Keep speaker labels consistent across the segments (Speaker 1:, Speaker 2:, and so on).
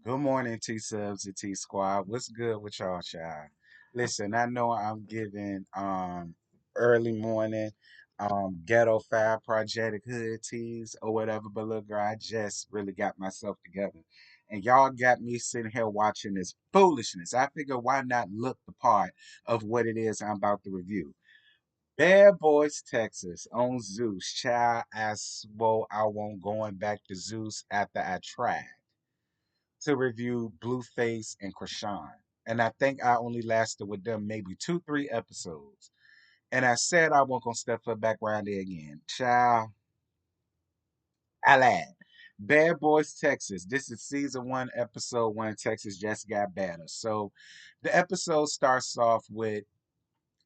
Speaker 1: Good morning, T Subs and T Squad. What's good with y'all, child? Listen, I know I'm giving early morning ghetto fire project hood teas or whatever, but look, girl, I just really got myself together. And y'all got me sitting here watching this foolishness. I figure why not look the part of what it is I'm about to review. Bad Boys, Texas on Zeus. Child, I swore I won't going back to Zeus after I tried to review Blueface and Krishan. And I think I only lasted with them maybe two, three episodes. And I said I wasn't gonna step foot back around there again. Child, I lied. Bad Boys Texas. This is season one, episode one. Texas just got better. So the episode starts off with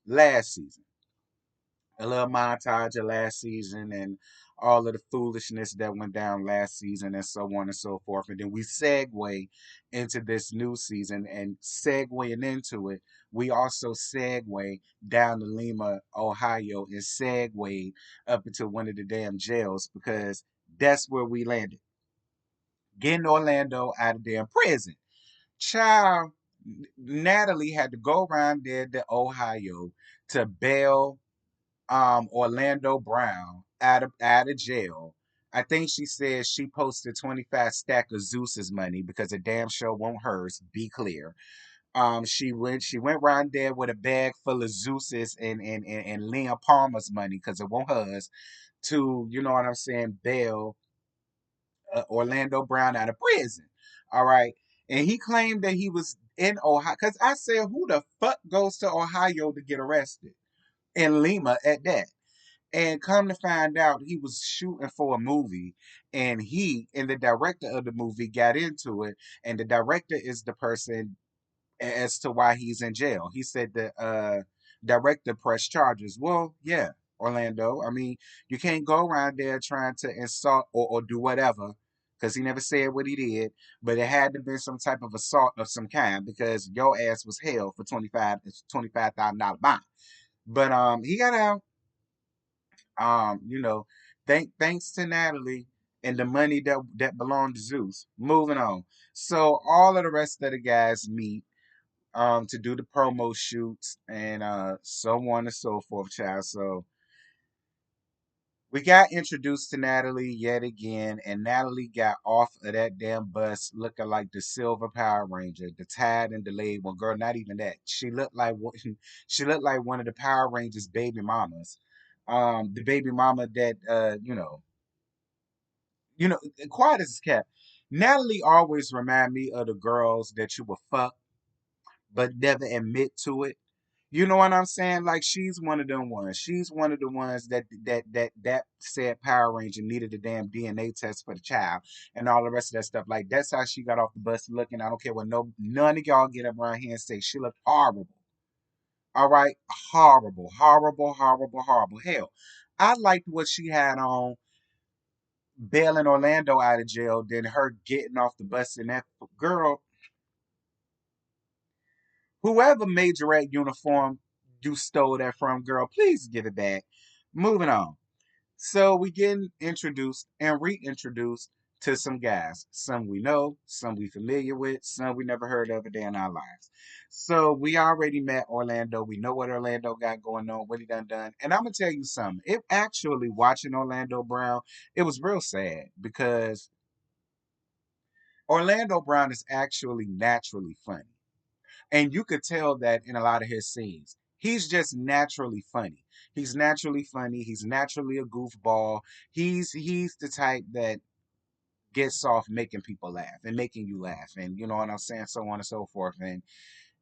Speaker 1: last season. A little montage of last season and all of the foolishness that went down last season and so on and so forth. And then we segue into this new season and segueing into it, we also segue down to Lima, Ohio and segue up into one of the damn jails because that's where we landed. Getting Orlando out of damn prison. Child, Natalie had to go around there to Ohio to bail Orlando Brown out of jail. I think she said she posted 25 stack of Zeus's money because the damn show won't hers, be clear. She went around there with a bag full of Zeus's and Leah Palmer's money because it won't hers to, you know what I'm saying, bail Orlando Brown out of prison. All right. And he claimed that he was in Ohio. Because I said, who the fuck goes to Ohio to get arrested? In Lima at that. And come to find out, he was shooting for a movie, and he and the director of the movie got into it. And the director is the person as to why he's in jail. He said the director pressed charges. Well, yeah, Orlando. I mean, you can't go around there trying to insult or do whatever because he never said what he did, but it had to be some type of assault of some kind because your ass was held for $25,000 bond. But he got out. You know, thanks to Natalie and the money that belonged to Zeus. Moving on. So all of the rest of the guys meet to do the promo shoots and so on and so forth, child. So we got introduced to Natalie yet again, and Natalie got off of that damn bus looking like the Silver Power Ranger, the tired and delayed one. Girl, not even that. She looked like she looked like one of the Power Rangers baby mamas. The baby mama that quiet as kept. Natalie always remind me of the girls that you will fuck but never admit to it. You know what I'm saying? Like she's one of them ones. She's one of the ones that said Power Ranger needed a damn DNA test for the child and all the rest of that stuff. Like that's how she got off the bus looking. I don't care what none of y'all get up around here and say she looked horrible. All right, horrible, horrible, horrible, horrible. Hell, I liked what she had on bailing Orlando out of jail than her getting off the bus and that girl, whoever made your red uniform you stole that from, girl, please give it back. Moving on. So we getting introduced and reintroduced to some guys. Some we know, some we familiar with, some we never heard of a day in our lives. So we already met Orlando. We know what Orlando got going on, what he done. And I'm gonna tell you something. It actually watching Orlando Brown, it was real sad because Orlando Brown is actually naturally funny. And you could tell that in a lot of his scenes. He's just naturally funny. He's naturally funny. He's naturally a goofball. He's the type that gets off making people laugh and making you laugh. And you know what I'm saying? So on and so forth. And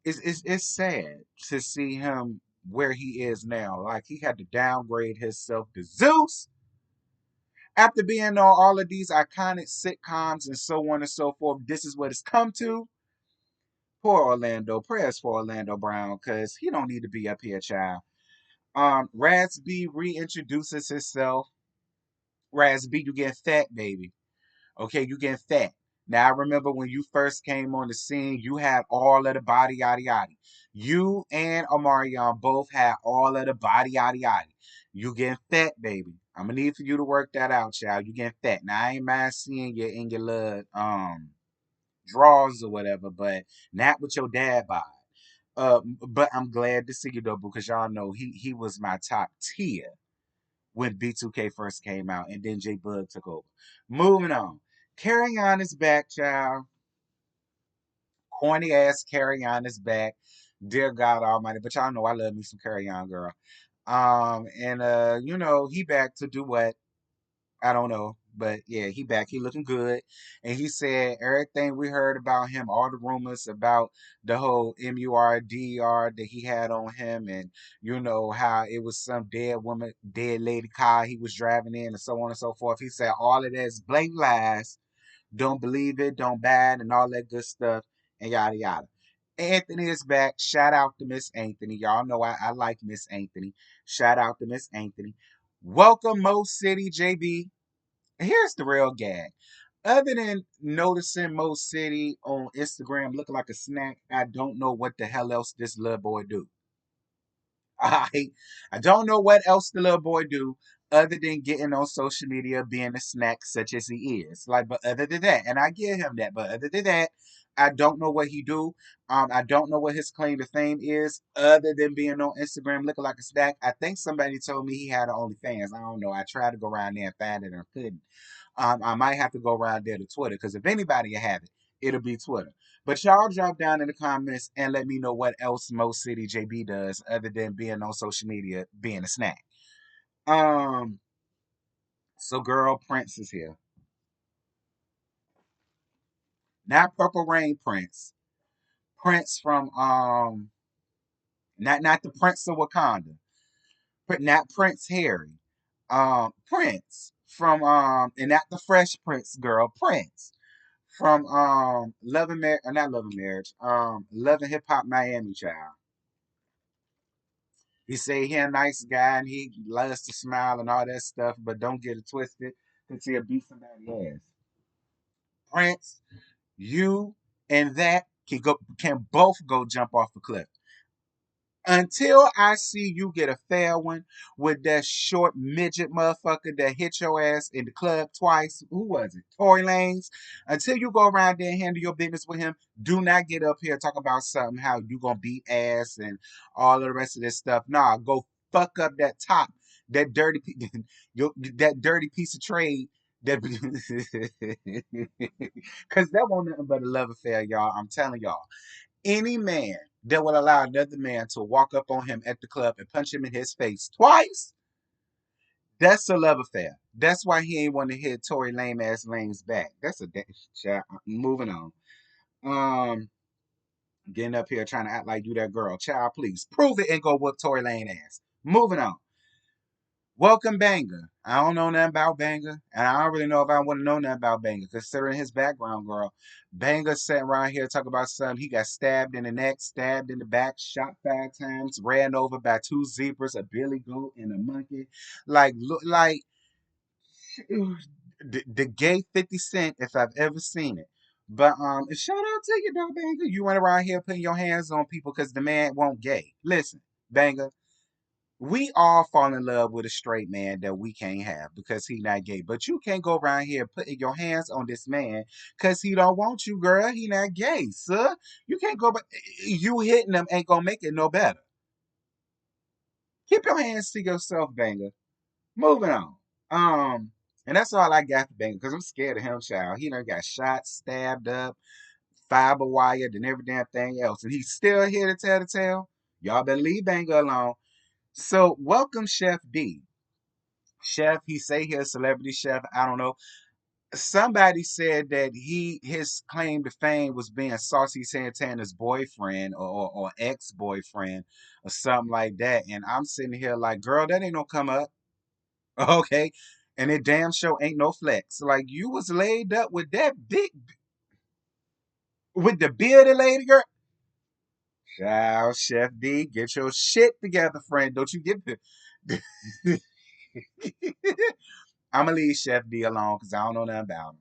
Speaker 1: it's sad to see him where he is now. Like he had to downgrade himself to Zeus after being on all of these iconic sitcoms and so on and so forth. This is what it's come to. Poor Orlando. Prayers for Orlando Brown, because he don't need to be up here, child. Raspy reintroduces himself. Raspy, you get fat, baby. Okay, you get fat. Now I remember when you first came on the scene, you had all of the body yada yada. You and Omarion both had all of the body yada yada. You getting fat, baby. I'm gonna need for you to work that out, child. You getting fat. Now I ain't mind seeing you in your little draws or whatever, but not with your dad bod. But I'm glad to see you though, because y'all know he was my top tier when B2K first came out, and then J Bug took over. Moving on. Carry On is back, child. Corny ass Carry On is back. Dear God Almighty. But y'all know I love me some Carry On, girl. And he back to do what? I don't know. But yeah, he back. He looking good. And he said everything we heard about him, all the rumors about the whole MURDR that he had on him, and how it was some dead woman, dead lady car he was driving in, and so on and so forth. He said all of that is blatant lies. Don't believe it, don't buy it, and all that good stuff, and yada yada. Anthony is back. Shout out to Miss Anthony. Y'all know I like Miss Anthony. Shout out to Miss Anthony. Welcome, Mo City JB. Here's the real gag. Other than noticing Mo City on Instagram looking like a snack, I don't know what the hell else this little boy do. I don't know what else the little boy do other than getting on social media, being a snack such as he is. Like, but other than that, and I give him that, but other than that, I don't know what he do. I don't know what his claim to fame is, other than being on Instagram looking like a snack. I think somebody told me he had an OnlyFans. I don't know. I tried to go around there and find it and couldn't. I might have to go around there to Twitter because if anybody will have it, it'll be Twitter. But y'all drop down in the comments and let me know what else Mo City JB does other than being on social media, being a snack. Um, so girl, Prince is here. Not Purple Rain Prince. Prince from not the Prince of Wakanda. But not Prince Harry. Prince from and not the Fresh Prince girl, Prince from Love and Marriage, not Love and Marriage, Love and Hip Hop Miami, child. He say he a nice guy and he loves to smile and all that stuff, but don't get it twisted because he'll beat somebody's ass. Prince, you and that can both go jump off a cliff. Until I see you get a fair one with that short midget motherfucker that hit your ass in the club twice. Who was it? Tory Lanez. Until you go around there and handle your business with him, do not get up here and talk about something how you gonna beat ass and all of the rest of this stuff. Nah, go fuck up that top, that dirty, that dirty piece of trade. That because that won't nothing but a love affair, y'all. I'm telling y'all. Any man that will allow another man to walk up on him at the club and punch him in his face twice, that's a love affair. That's why he ain't want to hit Tory lame ass Lane's back. That's a child. Moving on. Um, Getting up here trying to act like you that girl. Child, please prove it and go whoop Tory Lane ass. Moving on. Welcome Banger. I don't know nothing about Banger, and I don't really know if I want to know nothing about Banger, considering his background, girl. Banger sitting around here talking about something. He got stabbed in the neck, stabbed in the back, shot 5 times, ran over by 2 zebras, a billy goat, and a monkey. Like, look, like the gay 50 Cent, if I've ever seen it. But shout out to you, though, Banger. You went around here putting your hands on people because the man won't gay. Listen, Banger. We all fall in love with a straight man that we can't have because he not gay. But you can't go around here putting your hands on this man because he don't want you, girl. He not gay, sir. You can't go, but you hitting him ain't gonna make it no better. Keep your hands to yourself, Banger. Moving on. Um, and that's all I got for Banger because I'm scared of him, child. He done got shot, stabbed up, fiber wired, and every damn thing else, and he's still here to tell the tale. Y'all better leave Banger alone. So, welcome, Chef D. Chef, he say he a celebrity chef. I don't know. Somebody said that his claim to fame was being Saucy Santana's boyfriend or ex-boyfriend or something like that. And I'm sitting here like, girl, that ain't no come up. Okay. And it damn sure ain't no flex. Like you was laid up with that big with the bearded lady girl. Child, Chef D, get your shit together, friend. Don't you get the I'm gonna leave Chef D alone because I don't know nothing about him.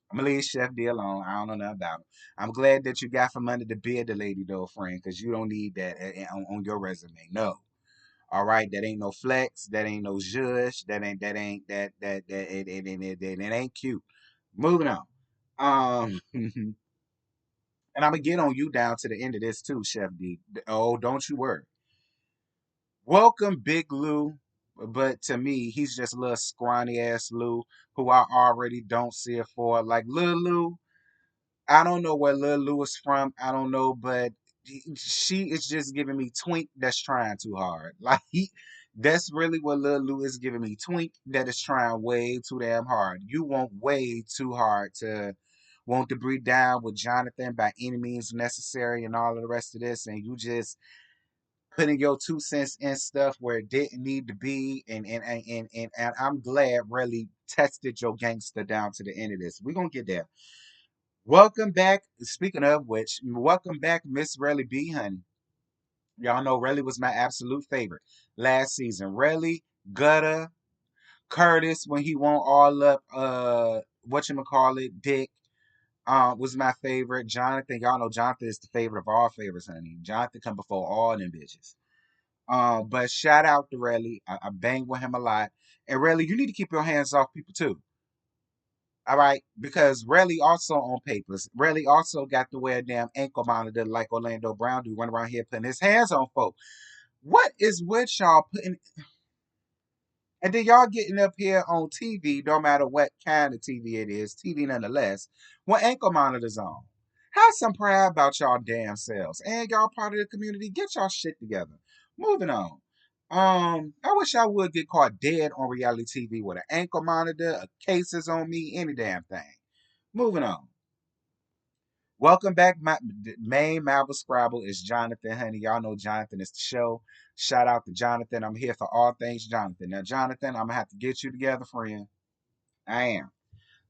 Speaker 1: I'm gonna leave Chef D alone. I don't know nothing about him. I'm glad that you got from under the bed the lady though, friend, because you don't need that on your resume. No. All right, that ain't no flex. That ain't no zhush. That ain't cute. Moving on. Um, And I'm gonna get on you down to the end of this too, Chef D. Oh, don't you worry. Welcome, Big Lou. But to me, he's just a little scrawny ass Lou who I already don't see it for. Like Lil Lou, I don't know where Lil Lou is from. I don't know, but she is just giving me twink that's trying too hard. Like that's really what Lil Lou is giving me. Twink that is trying way too damn hard. You want way too hard to want to breathe down with Jonathan by any means necessary and all of the rest of this, and you just putting your 2 cents in stuff where it didn't need to be, and I'm glad really tested your gangster down to the end of this. We're gonna get there. Welcome back. Speaking of which, welcome back, Miss Relly B, honey. Y'all know Relly was my absolute favorite last season. Relly, Gutter, Curtis when he won all up whatchamacallit, Dick. Was my favorite. Jonathan, y'all know Jonathan is the favorite of all favorites, honey. Jonathan come before all them bitches. But shout out to Relly. I bang with him a lot. And Relly, you need to keep your hands off people too. All right, because Relly also on papers. Relly also got to wear a damn ankle monitor like Orlando Brown do, run around here putting his hands on folk. What is with y'all putting? And then y'all getting up here on TV, no matter what kind of TV it is, TV nonetheless, when ankle monitors on. Have some pride about y'all damn selves. And y'all part of the community. Get y'all shit together. Moving on. I wish I would get caught dead on reality TV with an ankle monitor, a cases on me, any damn thing. Moving on. Welcome back. My main Marvel Scrabble is Jonathan, honey. Y'all know Jonathan is the show. Shout out to Jonathan. I'm here for all things Jonathan. Now, Jonathan, I'm gonna have to get you together, friend. I am.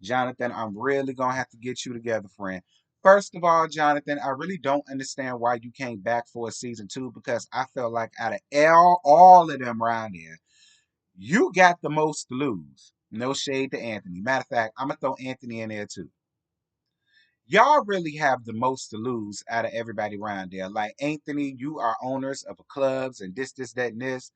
Speaker 1: Jonathan, I'm really gonna have to get you together, friend. First of all, Jonathan, I really don't understand why you came back for a season two because I felt like out of all of them around here, you got the most to lose. No shade to Anthony. Matter of fact, I'm gonna throw Anthony in there too. Y'all really have the most to lose out of everybody around there. Like Anthony, you are owners of clubs and this, that, and this.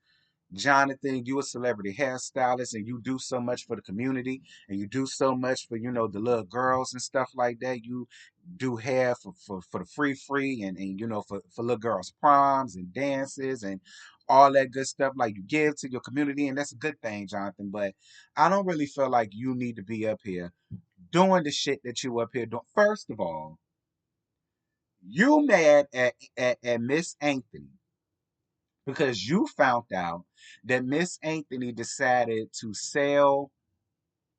Speaker 1: Jonathan, you a celebrity hairstylist and you do so much for the community and you do so much for, the little girls and stuff like that. You do hair for the free and for little girls' proms and dances and all that good stuff like you give to your community and that's a good thing, Jonathan. But I don't really feel like you need to be up here doing the shit that you up here doing. First of all, you mad at Miss Anthony because you found out that Miss Anthony decided to sell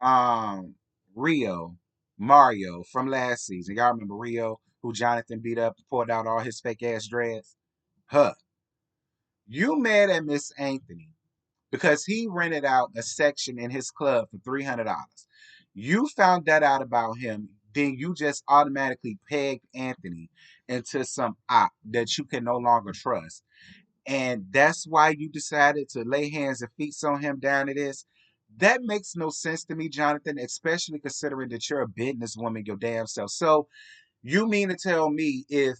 Speaker 1: um Rio Mario from last season. Y'all remember Rio, who Jonathan beat up, poured out all his fake ass dreads? Huh. You mad at Miss Anthony because he rented out a section in his club for $300. You found that out about him, then you just automatically pegged Anthony into some op that you can no longer trust. And that's why you decided to lay hands and feet on him down to this. That makes no sense to me, Jonathan, especially considering that you're a businesswoman your damn self. So you mean to tell me if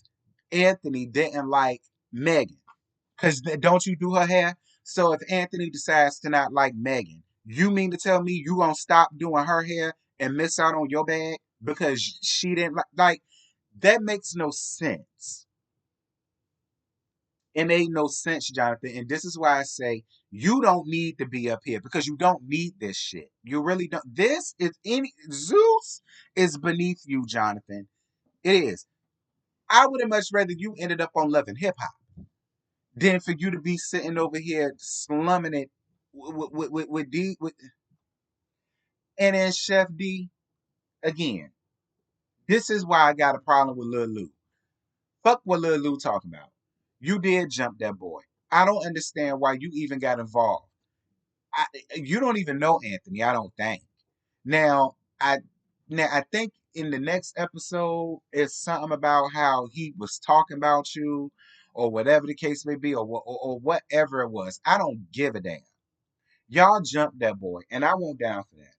Speaker 1: Anthony didn't like Megan, because don't you do her hair? So if Anthony decides to not like Megan, you mean to tell me you gonna stop doing her hair and miss out on your bag because she didn't like that makes no sense. It made no sense, Jonathan. And this is why I say you don't need to be up here because you don't need this shit. You really don't. This is any Zeus is beneath you, Jonathan. It is. I would have much rather you ended up on Love and Hip Hop than for you to be sitting over here slumming it with D. And then Chef D again. This is why I got a problem with Lil Lou. Fuck what Lil Lou talking about. You did jump that boy. I don't understand why you even got involved. You don't even know Anthony. I don't think. Now I I think in the next episode it's something about how he was talking about you, or whatever the case may be, or whatever it was. I don't give a damn. Y'all jumped that boy, and I won't down for that.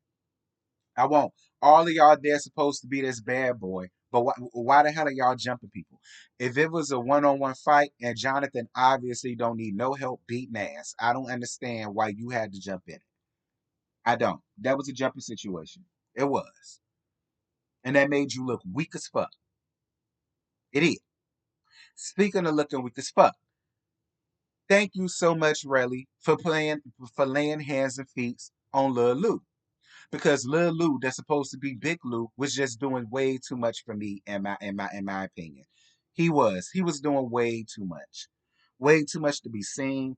Speaker 1: I won't. All of y'all there supposed to be this bad boy, but why the hell are y'all jumping people? If it was a one-on-one fight and Jonathan obviously don't need no help beating ass, I don't understand why you had to jump in it. I don't. That was a jumping situation. It was. And that made you look weak as fuck. It is. Speaking of looking weak as fuck, thank you so much, Relly, for laying hands and feet on Lil Lou. Because Lil Lou, that's supposed to be Big Lou, was just doing way too much for me in my opinion. He was doing way too much. Way too much to be seen,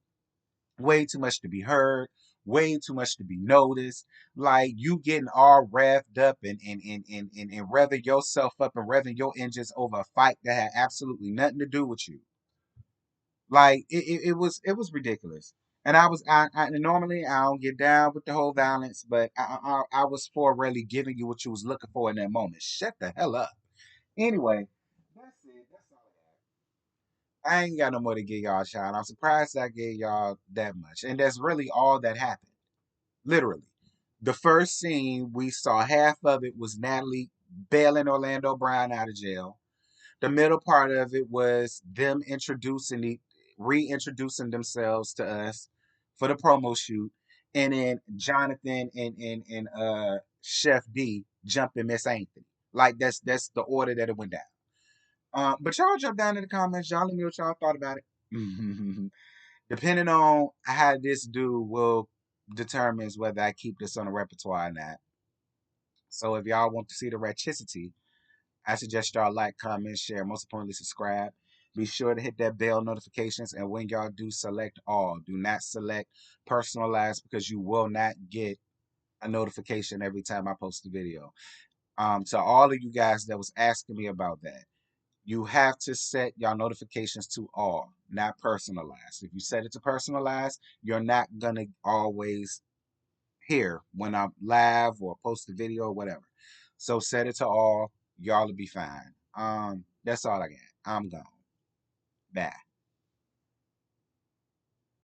Speaker 1: way too much to be heard, way too much to be noticed. Like you getting all revved up and revving yourself up and revving your engines over a fight that had absolutely nothing to do with you. Like it was ridiculous. And I normally I don't get down with the whole violence, but I was for really giving you what you was looking for in that moment. Shut the hell up. Anyway, that's it. That's all I ain't got no more to give y'all, child. I'm surprised I gave y'all that much, and that's really all that happened. Literally, the first scene we saw, half of it was Natalie bailing Orlando Brown out of jail. The middle part of it was them reintroducing themselves to us for the promo shoot, and then Jonathan and Chef D jumping Miss Anthony. Like that's the order that it went down. But y'all jump down in the comments. Y'all let me know what y'all thought about it. Depending on how this do will determines whether I keep this on the repertoire or not. So if y'all want to see the ratchicity, I suggest y'all like, comment, share, most importantly, subscribe. Be sure to hit that bell notifications. And when y'all do, select all. Do not select personalized because you will not get a notification every time I post a video. To all of you guys that was asking me about that, you have to set your notifications to all, not personalized. If you set it to personalized, you're not gonna always hear when I'm live or post a video or whatever. So set it to all. Y'all will be fine. That's all I got. I'm gone. Bye.